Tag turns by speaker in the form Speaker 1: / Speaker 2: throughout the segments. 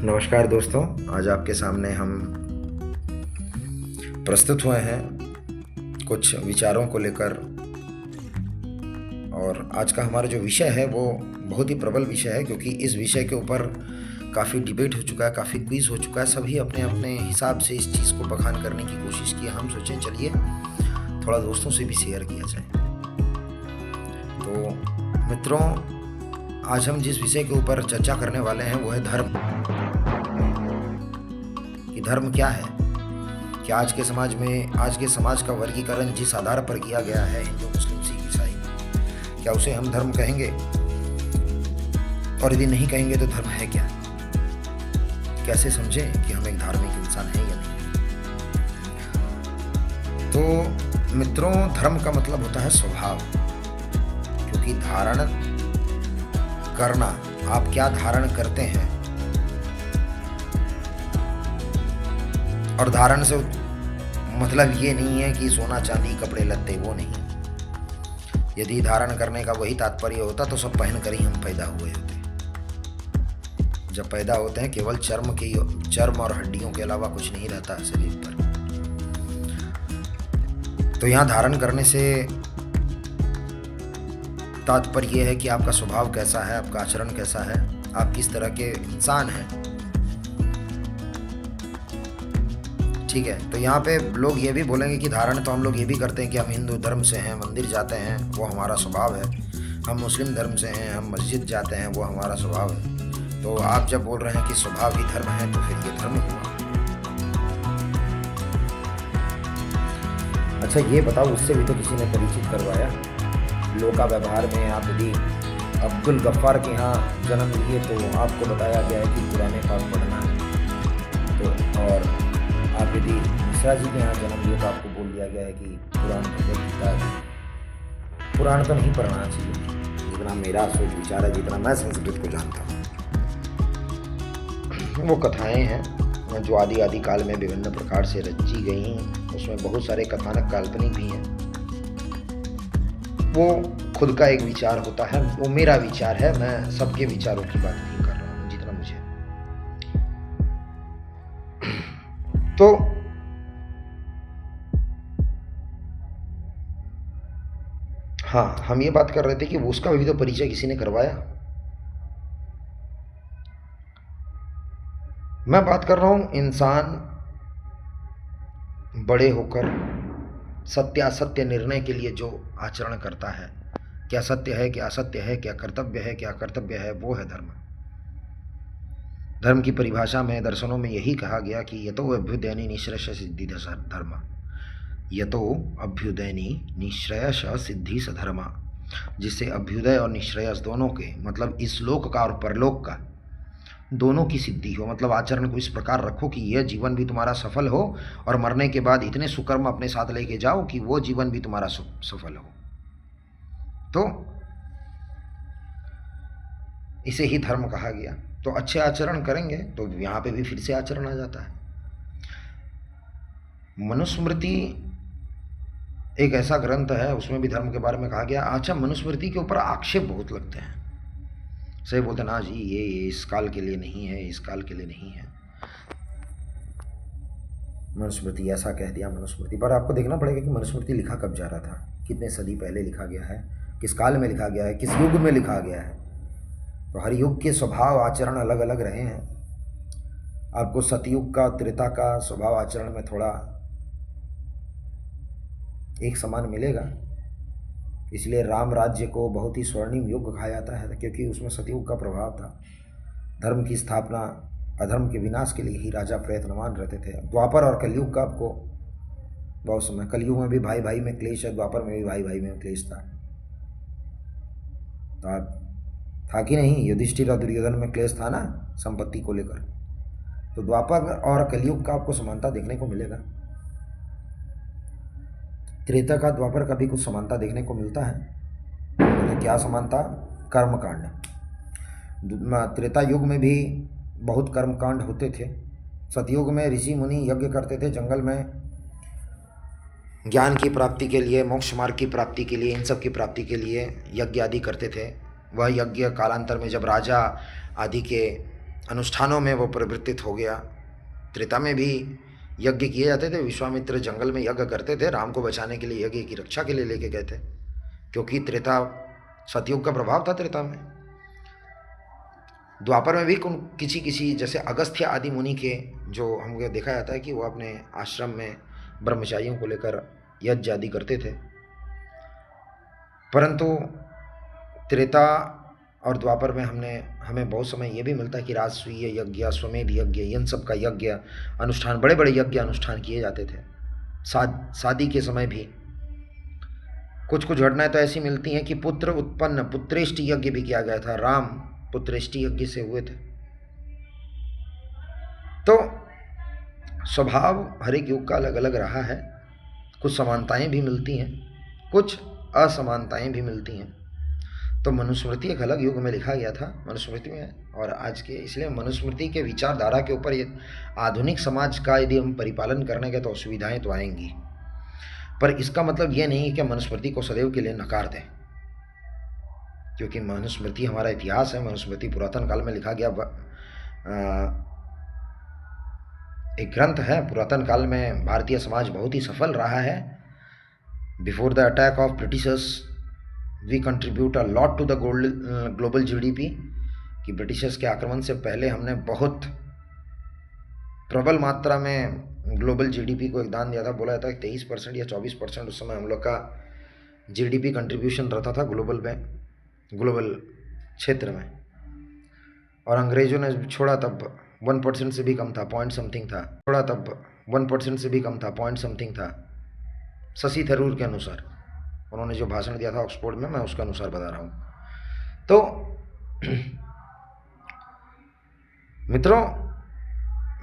Speaker 1: नमस्कार दोस्तों, आज आपके सामने हम प्रस्तुत हुए हैं कुछ विचारों को लेकर। और आज का हमारा जो विषय है वो बहुत ही प्रबल विषय है, क्योंकि इस विषय के ऊपर काफ़ी डिबेट हो चुका है, काफ़ी क्विज हो चुका है। सभी अपने अपने हिसाब से इस चीज़ को बखान करने की कोशिश की। हम सोचें चलिए थोड़ा दोस्तों से भी शेयर किया जाए। तो मित्रों, आज हम जिस विषय के ऊपर चर्चा करने वाले हैं वो है धर्म। कि धर्म क्या है, कि आज के समाज का वर्गीकरण जिस आधार पर किया गया है, हिंदू मुस्लिम सिख ईसाई, क्या उसे हम धर्म कहेंगे? और यदि नहीं कहेंगे तो धर्म है क्या? कैसे समझें कि हम एक धार्मिक इंसान हैं या नहीं? तो मित्रों, धर्म का मतलब होता है स्वभाव। क्योंकि धारण करना, आप क्या धारण करते हैं, और धारण से मतलब ये नहीं है कि सोना चांदी कपड़े लत्ते, वो नहीं। यदि धारण करने का वही तात्पर्य होता तो सब पहन कर ही हम पैदा हुए होते। जब पैदा होते हैं केवल चर्म और हड्डियों के अलावा कुछ नहीं रहता शरीर पर। तो यहाँ धारण करने से तात्पर्य यह है कि आपका स्वभाव कैसा है, आपका आचरण कैसा है, आप किस तरह के इंसान हैं। ठीक है, तो यहाँ पे लोग ये भी बोलेंगे कि धारण तो हम लोग ये भी करते हैं कि हम हिंदू धर्म से हैं, मंदिर जाते हैं, वो हमारा स्वभाव है। हम मुस्लिम धर्म से हैं, हम मस्जिद जाते हैं, वो हमारा स्वभाव है। तो आप जब बोल रहे हैं कि स्वभाव ही धर्म है, तो फिर ये धर्म हुआ। अच्छा ये बताओ, उससे भी तो किसी ने परिचित करवाया। लोका व्यवहार में आप यदि अब्दुल गफ्फार के यहाँ जन्म लिए तो आपको बताया गया है कि पुराने पाक पढ़ना है। तो और आप यदि मिश्रा जी के यहाँ जन्म लिए तो आपको बोल दिया गया है कि पुराण तो नहीं पढ़ना चाहिए। जितना मेरा सोच विचार है, जितना मैं संस्कृत को जानता हूँ, वो कथाएं हैं जो आदि काल में विभिन्न प्रकार से रची गई हैं। उसमें बहुत सारे कथानक काल्पनिक भी हैं। वो खुद का एक विचार होता है, वो मेरा विचार है। मैं सबके विचारों की बात नहीं कर रहा हूँ, जितना मुझे। तो हाँ, हम ये बात कर रहे थे कि उसका भी तो परिचय किसी ने करवाया। मैं बात कर रहा हूं इंसान बड़े होकर सत्यासत्य निर्णय के लिए जो आचरण करता है, क्या सत्य है, क्या असत्य है, क्या कर्तव्य है, क्या कर्तव्य है, वो है धर्म। धर्म की परिभाषा में, दर्शनों में यही कहा गया कि यतो अभ्युदयनी निःश्रेयस सिद्धि धर्म, यतो अभ्युदयनी निःश्रेयस सिद्धि सधर्म। जिससे अभ्युदय और निःश्रेयस दोनों के, मतलब इस लोक का और परलोक का, दोनों की सिद्धि हो। मतलब आचरण को इस प्रकार रखो कि यह जीवन भी तुम्हारा सफल हो, और मरने के बाद इतने सुकर्म अपने साथ लेके जाओ कि वो जीवन भी तुम्हारा सफल हो। तो इसे ही धर्म कहा गया। तो अच्छे आचरण करेंगे तो यहाँ पे भी फिर से आचरण आ जाता है। मनुस्मृति एक ऐसा ग्रंथ है, उसमें भी धर्म के बारे में कहा गया। अच्छा, मनुस्मृति के ऊपर आक्षेप बहुत लगते हैं। सही बोलते ना जी, ये इस काल के लिए नहीं है, इस काल के लिए नहीं है। मनुस्मृति ऐसा कह दिया। मनुस्मृति पर आपको देखना पड़ेगा कि मनुस्मृति लिखा कब जा रहा था, कितने सदी पहले लिखा गया है, किस काल में लिखा गया है, किस युग में लिखा गया है। तो हर युग के स्वभाव आचरण अलग अलग रहे हैं। आपको सतयुग का, त्रेता का स्वभाव आचरण में थोड़ा एक समान मिलेगा। इसलिए राम राज्य को बहुत ही स्वर्णिम युग कहा जाता है, क्योंकि उसमें सतयुग का प्रभाव था। धर्म की स्थापना, अधर्म के विनाश के लिए ही राजा प्रयत्नवान रहते थे। द्वापर और कलयुग का आपको बहुत समय, कलयुग में भी भाई भाई में क्लेश है, द्वापर में भी भाई भाई में क्लेश था। तो था कि नहीं, युधिष्ठिर और दुर्योधन में क्लेश था ना, संपत्ति को लेकर। तो द्वापर और कलयुग का आपको समानता देखने को मिलेगा। त्रेता का द्वापर का भी कुछ समानता देखने को मिलता है। तो क्या समानता? कर्मकांड। त्रेता युग में भी बहुत कर्मकांड होते थे। सतयुग में ऋषि मुनि यज्ञ करते थे जंगल में, ज्ञान की प्राप्ति के लिए, मोक्ष मार्ग की प्राप्ति के लिए, इन सब की प्राप्ति के लिए यज्ञ आदि करते थे। वह यज्ञ कालांतर में जब राजा आदि के अनुष्ठानों में वो परिवर्तित हो गया। त्रेता में भी यज्ञ किए जाते थे। विश्वामित्र जंगल में यज्ञ करते थे, राम को बचाने के लिए, यज्ञ की रक्षा के लिए लेके गए थे, क्योंकि त्रेता सतयुग का प्रभाव था त्रेता में। द्वापर में भी किसी किसी जैसे अगस्त्य आदि मुनि के, जो हमको देखा जाता है कि वो अपने आश्रम में ब्रह्मचारियों को लेकर यज्ञ आदि करते थे। परंतु त्रेता और द्वापर में हमें बहुत समय ये भी मिलता है कि राजसूय यज्ञ, अश्वमेध यज्ञ, इन सब का यज्ञ अनुष्ठान, बड़े बड़े यज्ञ अनुष्ठान किए जाते थे। शादी के समय भी कुछ कुछ घटनाएं तो ऐसी मिलती हैं कि पुत्र उत्पन्न पुत्रेष्टि यज्ञ भी किया गया था। राम पुत्रेष्टि यज्ञ से हुए थे। तो स्वभाव हर एक युग का अलग अलग रहा है। कुछ समानताएं भी मिलती हैं, कुछ असमानताएं भी मिलती हैं। तो मनुस्मृति एक अलग युग में लिखा गया था मनुस्मृति में, और आज के, इसलिए मनुस्मृति के विचारधारा के ऊपर ये आधुनिक समाज का यदि हम परिपालन करने के तो असुविधाएं तो आएंगी, पर इसका मतलब ये नहीं है कि मनुस्मृति को सदैव के लिए नकार दें, क्योंकि मनुस्मृति हमारा इतिहास है। मनुस्मृति पुरातन काल में लिखा गया एक ग्रंथ है। पुरातन काल में भारतीय समाज बहुत ही सफल रहा है। Before the attack of Britishers we contribute a lot to the global GDP, कि ब्रिटिशर्स के आक्रमण से पहले हमने बहुत प्रबल मात्रा में ग्लोबल GDP को योगदान दिया था। बोला जाता है 23% या 24% उस समय हम लोग का GDP कंट्रीब्यूशन रहता था ग्लोबल क्षेत्र में, और अंग्रेजों ने छोड़ा तब 1% से भी कम था, पॉइंट समथिंग था। छोड़ा तब 1% से भी कम था, पॉइंट समथिंग था। शशि थरूर के अनुसार, उन्होंने जो भाषण दिया था ऑक्सफोर्ड में, मैं उसके अनुसार बता रहा हूँ। तो मित्रों,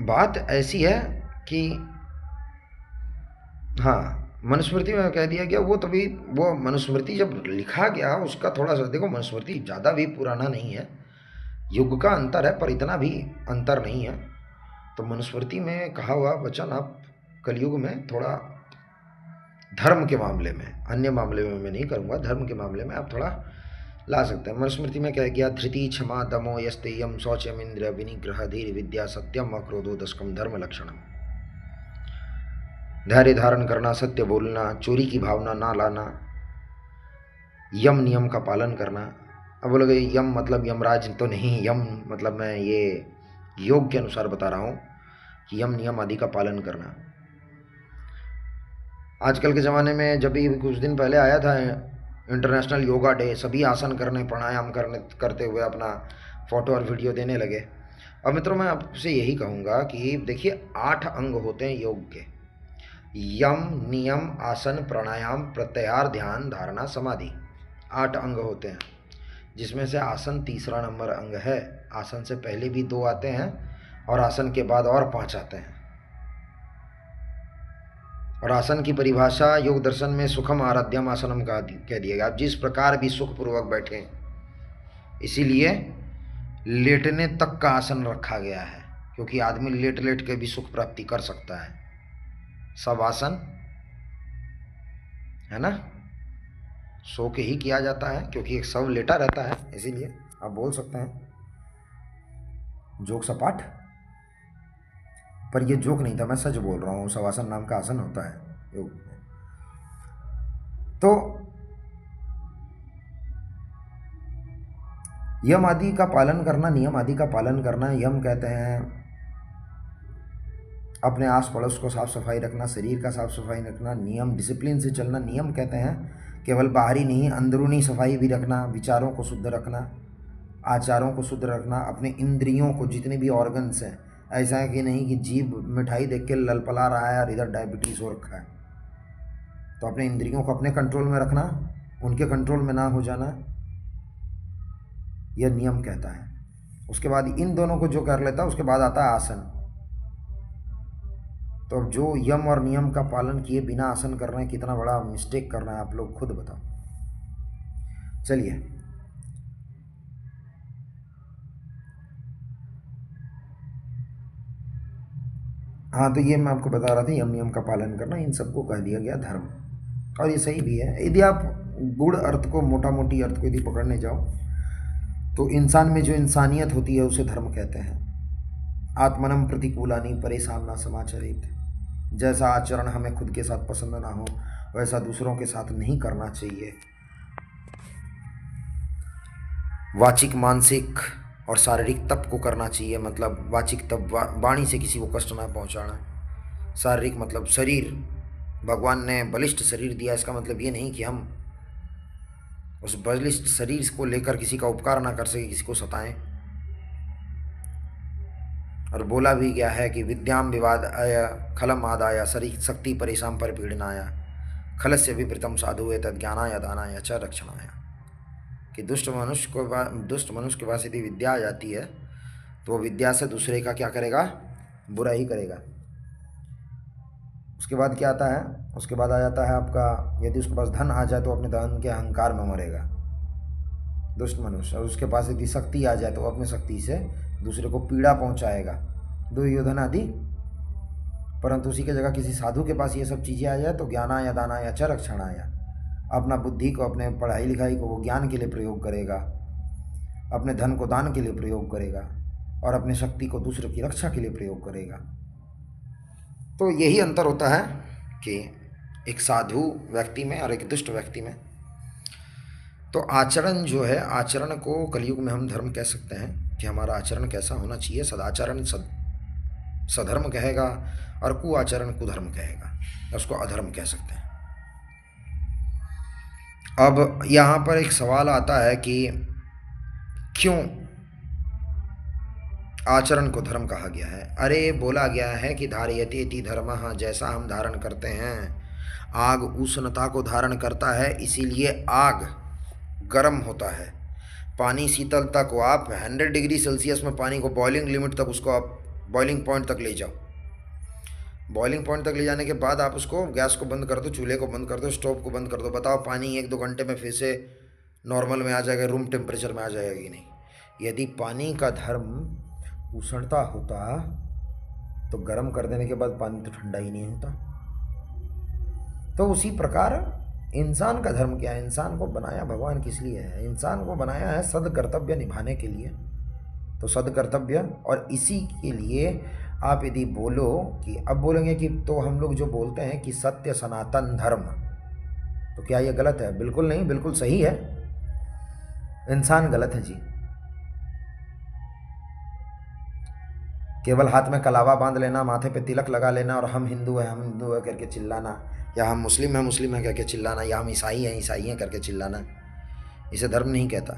Speaker 1: बात ऐसी है कि हाँ, मनुस्मृति में कह दिया गया, वो तभी वो मनुस्मृति जब लिखा गया उसका थोड़ा सा देखो, मनुस्मृति ज़्यादा भी पुराना नहीं है, युग का अंतर है पर इतना भी अंतर नहीं है। तो मनुस्मृति में कहा हुआ वचन आप कलयुग में थोड़ा धर्म के मामले में, अन्य मामले में मैं नहीं करूँगा, धर्म के मामले में आप थोड़ा ला सकते हैं। मनुस्मृति में कह गया, धृति क्षमा दमो यस्तेयम शौचम इंद्र विनिग्रह धीर विद्या सत्यम अक्रोधो दशकम धर्म लक्षणम। धैर्य धारण करना, सत्य बोलना, चोरी की भावना ना लाना, यम नियम का पालन करना। अब बोलोगे यम मतलब यमराज तो नहीं, यम मतलब मैं ये योग के अनुसार बता रहा हूँ कि यम नियम आदि का पालन करना। आजकल के ज़माने में जब भी कुछ दिन पहले आया था इंटरनेशनल योगा डे, सभी आसन करने, प्राणायाम करते हुए अपना फ़ोटो और वीडियो देने लगे। अब मित्रों, मैं आपसे यही कहूँगा कि देखिए 8 अंग होते हैं योग के, यम नियम आसन प्राणायाम प्रत्याहार ध्यान धारणा समाधि, 8 अंग होते हैं, जिसमें से आसन तीसरा नंबर अंग है। आसन से पहले भी 2 आते हैं और आसन के बाद और 5 आते हैं। और आसन की परिभाषा योग दर्शन में सुखम आराध्यम आसनम का कह दिया गया। आप जिस प्रकार भी सुखपूर्वक बैठें, इसीलिए लेटने तक का आसन रखा गया है, क्योंकि आदमी लेट लेट के भी सुख प्राप्ति कर सकता है। सब आसन है ना, सो के ही किया जाता है, क्योंकि एक सब लेटा रहता है, इसीलिए आप बोल सकते हैं जोक सपाट, पर ये जोक नहीं था, मैं सच बोल रहा हूँ। शवासन नाम का आसन होता है योग में। तो यम आदि का पालन करना, नियम आदि का पालन करना, यम कहते हैं अपने आस पड़ोस को साफ सफाई रखना, शरीर का साफ सफाई रखना, नियम डिसिप्लिन से चलना। नियम कहते हैं केवल बाहरी नहीं, अंदरूनी सफाई भी रखना, विचारों को शुद्ध रखना, आचारों को शुद्ध रखना, अपने इंद्रियों को, जितने भी ऑर्गन्स हैं, ऐसा है कि नहीं कि जीभ मिठाई देख के ललपला रहा है और इधर डायबिटीज़ हो रखा है, तो अपने इंद्रियों को अपने कंट्रोल में रखना, उनके कंट्रोल में ना हो जाना, यह नियम कहता है। उसके बाद इन दोनों को जो कर लेता है उसके बाद आता है आसन। तो अब जो यम और नियम का पालन किए बिना आसन कर रहे हैं, कितना बड़ा मिस्टेक कर रहे हैं, आप लोग खुद बताओ। चलिए, हाँ, तो ये मैं आपको बता रहा था, यम नियम का पालन करना, इन सबको कह दिया गया धर्म, और ये सही भी है। यदि आप गूढ़ अर्थ को, मोटा मोटी अर्थ को यदि पकड़ने जाओ, तो इंसान में जो इंसानियत होती है उसे धर्म कहते हैं। आत्मनम प्रतिकूलानि परेशान न समाचरित। जैसा आचरण हमें खुद के साथ पसंद ना हो वैसा दूसरों के साथ नहीं करना चाहिए। वाचिक, मानसिक और शारीरिक तप को करना चाहिए, मतलब वाचिक तप वाणी से किसी को कष्ट ना पहुंचाना। शारीरिक मतलब शरीर, भगवान ने बलिष्ठ शरीर दिया, इसका मतलब ये नहीं कि हम उस बलिष्ठ शरीर को लेकर किसी का उपकार ना कर सके, किसी को सताएं। और बोला भी गया है कि विद्याम विवाद आया खलम आदाया शरीर शक्ति परेशान पर पीड़नाया खलस्य विपरीतम साधु तद ज्ञानाय दानाय च रक्षणाय। कि दुष्ट मनुष्य के पास यदि विद्या आ जाती है तो वो विद्या से दूसरे का क्या करेगा, बुरा ही करेगा। उसके बाद क्या आता है, उसके बाद आ जाता है आपका, यदि उसके पास धन आ जाए तो अपने धन के अहंकार में मरेगा दुष्ट मनुष्य। और उसके पास यदि शक्ति आ जाए तो अपनी शक्ति से दूसरे को पीड़ा पहुंचाएगा, दुर्योधन आदि। परंतु उसी की जगह किसी साधु के पास ये सब चीज़ें आ जाए तो ज्ञानाय दानाय च रक्षणाय, अपना बुद्धि को, अपने पढ़ाई लिखाई को वो ज्ञान के लिए प्रयोग करेगा, अपने धन को दान के लिए प्रयोग करेगा और अपनी शक्ति को दूसरों की रक्षा के लिए प्रयोग करेगा। तो यही अंतर होता है कि एक साधु व्यक्ति में और एक दुष्ट व्यक्ति में। तो आचरण जो है, आचरण को कलयुग में हम धर्म कह सकते हैं कि हमारा आचरण कैसा होना चाहिए। सदाचरण सधर्म कहेगा और कुआचरण कुधर्म कहेगा, उसको अधर्म कह सकते हैं। अब यहाँ पर एक सवाल आता है कि क्यों आचरण को धर्म कहा गया है। अरे बोला गया है कि धारयते इति धर्मः, जैसा हम धारण करते हैं। आग उष्णता को धारण करता है, इसीलिए आग गर्म होता है। पानी शीतलता को आप 100 डिग्री सेल्सियस में पानी को बॉइलिंग लिमिट तक, उसको आप बॉइलिंग पॉइंट तक ले जाओ। बॉइलिंग पॉइंट तक ले जाने के बाद आप उसको गैस को बंद कर दो, चूल्हे को बंद कर दो, स्टोव को बंद कर दो। बताओ पानी 1-2 घंटे में फिर से नॉर्मल में आ जाएगा, रूम टेम्परेचर में आ जाएगा कि नहीं। यदि पानी का धर्म उष्णता होता तो गर्म कर देने के बाद पानी तो ठंडा ही नहीं होता। तो उसी प्रकार इंसान का धर्म क्या है, इंसान को बनाया भगवान किस लिए है? इंसान को बनाया है सद कर्तव्य निभाने के लिए। तो सद कर्तव्य, और इसी के लिए आप यदि बोलो कि अब बोलेंगे कि तो हम लोग जो बोलते हैं कि सत्य सनातन धर्म, तो क्या ये गलत है? बिल्कुल नहीं, बिल्कुल सही है। इंसान गलत है जी। केवल हाथ में कलावा बांध लेना, माथे पे तिलक लगा लेना और हम हिंदू हैं, हम हिंदू हैं करके चिल्लाना, या हम मुस्लिम हैं, मुस्लिम हैं करके चिल्लाना, या हम ईसाई हैं, ईसाई हैं करके चिल्लाना, इसे धर्म नहीं कहता।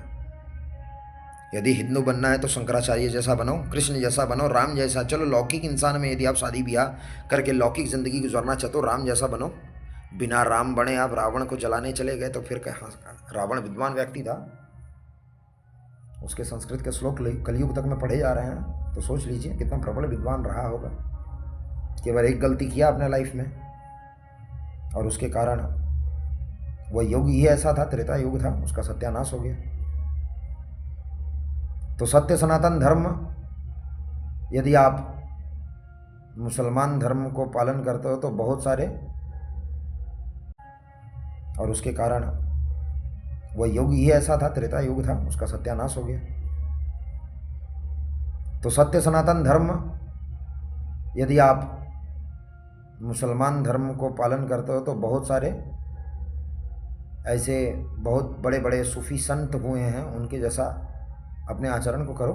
Speaker 1: यदि हिंदू बनना है तो शंकराचार्य जैसा बनो, कृष्ण जैसा बनो, राम जैसा। चलो लौकिक इंसान में यदि आप शादी ब्याह करके लौकिक ज़िंदगी गुजारना चाहते हो, राम जैसा बनो। बिना राम बने आप रावण को जलाने चले गए तो फिर कहाँ? रावण विद्वान व्यक्ति था, उसके संस्कृत के श्लोक कलयुग तक में पढ़े जा रहे हैं, तो सोच लीजिए कितना प्रबल विद्वान रहा होगा। केवल एक गलती किया अपने लाइफ में और उसके कारण वह युग ही ऐसा था, त्रेता युग था, उसका सत्यानाश हो गया। तो सत्य सनातन धर्म, यदि आप मुसलमान धर्म को पालन करते हो तो बहुत सारे, और उसके कारण वह युग ही ऐसा था, त्रेता युग था, उसका सत्यानाश हो गया। तो सत्य सनातन धर्म, यदि आप मुसलमान धर्म को पालन करते हो तो बहुत सारे ऐसे बहुत बड़े बड़े सूफी संत हुए हैं, उनके जैसा अपने आचरण को करो,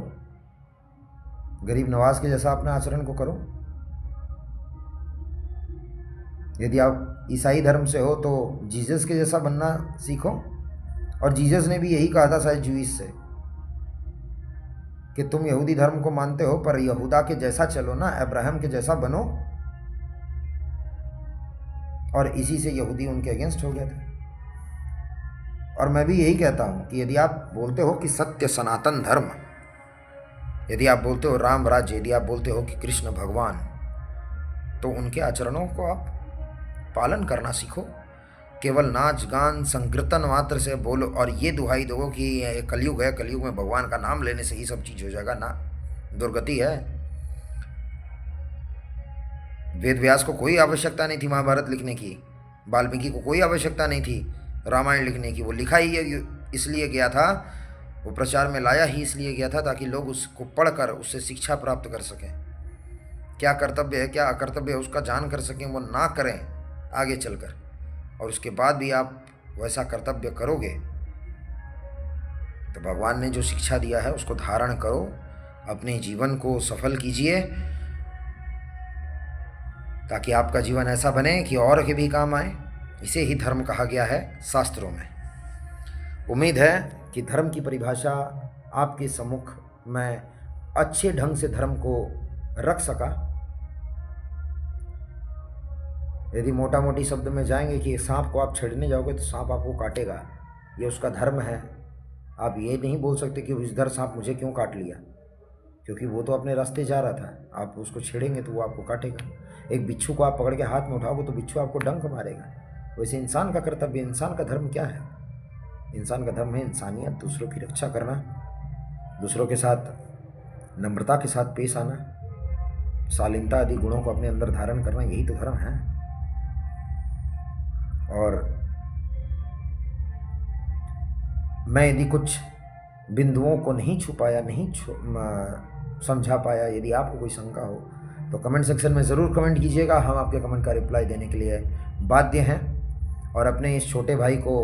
Speaker 1: गरीब नवाज के जैसा अपने आचरण को करो। यदि आप ईसाई धर्म से हो तो जीसस के जैसा बनना सीखो। और जीसस ने भी यही कहा था शायद जूइस से कि तुम यहूदी धर्म को मानते हो पर यहूदा के जैसा चलो ना, अब्राहम के जैसा बनो। और इसी से यहूदी उनके अगेंस्ट हो गए थे। और मैं भी यही कहता हूँ कि यदि आप बोलते हो कि सत्य सनातन धर्म, यदि आप बोलते हो राम राज्य, यदि आप बोलते हो कि कृष्ण भगवान, तो उनके आचरणों को आप पालन करना सीखो। केवल नाच गान संकीर्तन मात्र से बोलो और ये दुहाई दो कि ये कलयुग है, कलयुग में भगवान का नाम लेने से ही सब चीज़ हो जाएगा, ना, दुर्गति है। वेद व्यास को कोई आवश्यकता नहीं थी महाभारत लिखने की, वाल्मीकि को कोई आवश्यकता नहीं थी रामायण लिखने की। वो लिखा ही इसलिए गया था, वो प्रचार में लाया ही इसलिए गया था ताकि लोग उसको पढ़कर उससे शिक्षा प्राप्त कर सकें। क्या कर्तव्य है क्या अकर्तव्य है उसका जान कर सकें, वो ना करें आगे चलकर, और उसके बाद भी आप वैसा कर्तव्य करोगे तो भगवान ने जो शिक्षा दिया है उसको धारण करो, अपने जीवन को सफल कीजिए, ताकि आपका जीवन ऐसा बने कि और के भी काम आए। इसे ही धर्म कहा गया है शास्त्रों में। उम्मीद है कि धर्म की परिभाषा आपके सम्मुख में अच्छे ढंग से धर्म को रख सका। यदि मोटा मोटी शब्द में जाएंगे कि सांप को आप छेड़ने जाओगे तो सांप आपको काटेगा, ये उसका धर्म है। आप ये नहीं बोल सकते कि इधर सांप मुझे क्यों काट लिया, क्योंकि वो तो अपने रास्ते जा रहा था, आप उसको छेड़ेंगे तो वो आपको काटेगा। एक बिच्छू को आप पकड़ के हाथ में उठाओगे तो बिच्छू आपको डंक मारेगा। वैसे इंसान का कर्तव्य, इंसान का धर्म क्या है? इंसान का धर्म है इंसानियत, दूसरों की रक्षा करना, दूसरों के साथ नम्रता के साथ पेश आना, शालीनता आदि गुणों को अपने अंदर धारण करना, यही तो धर्म है। और मैं यदि कुछ बिंदुओं को नहीं छुपाया, नहीं समझा पाया, यदि आपको कोई शंका हो तो कमेंट सेक्शन में ज़रूर कमेंट कीजिएगा, हम आपके कमेंट का रिप्लाई देने के लिए बाध्य हैं। और अपने इस छोटे भाई को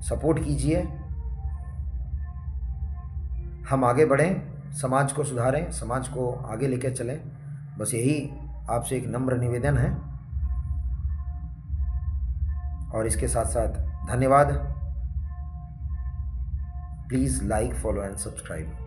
Speaker 1: सपोर्ट कीजिए, हम आगे बढ़ें, समाज को सुधारें, समाज को आगे लेकर चलें, बस यही आपसे एक नम्र निवेदन है। और इसके साथ साथ धन्यवाद। Please like, follow and subscribe.